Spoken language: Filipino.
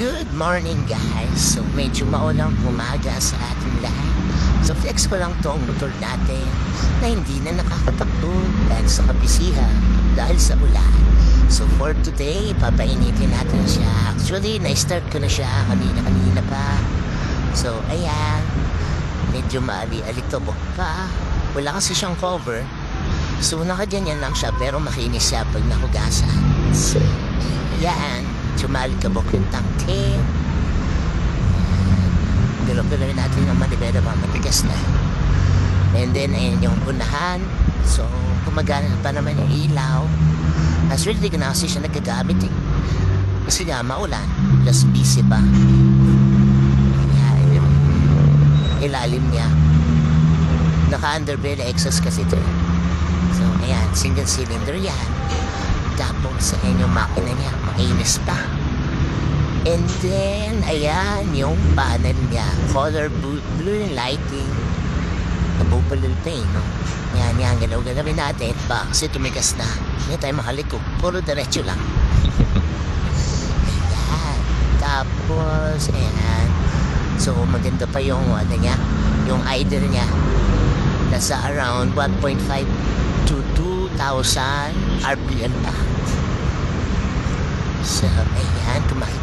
Good morning guys. So medyo maulang umaga sa ating lahat. So flex ko lang to ang motor natin na hindi na nakakatakbo dahil sa kabisihan, dahil sa ulan. So for today, papainitin natin siya. Actually, na-start ko na siya kanina pa. So ayan, medyo maali-alitobok pa. Wala kasi siyang cover. So nakaganyan lang siya pero makinis siya pag nahugasan. So, yan, sumalikabok yung tangke. Pero natin ang manibela pa, matigas na. And then, ayan yung unahan. So, gumagana pa naman yung ilaw. Actually, di ko na kasi siya nagagamit eh. Kasi nga, maulan. Plus busy pa. Ayan yung ilalim niya. Naka-underbelly exhaust kasi ito. So, ayan, single cylinder yan. Tapos, ayan yung makina niya, mainis pa. And then, ayan, yung panel niya. Color blue yung lighting. Nabupalil pa eh, no? Yan, galaw-galawin natin pa kasi tumigas na. Hindi tayo makaliko. Puro diretso lang. Ayan. Tapos, ayan. So, maganda pa yung, ano niya, yung idle niya. Nasa around 1.5 to 2,000 RPM pa. So, ayan, kung makikita.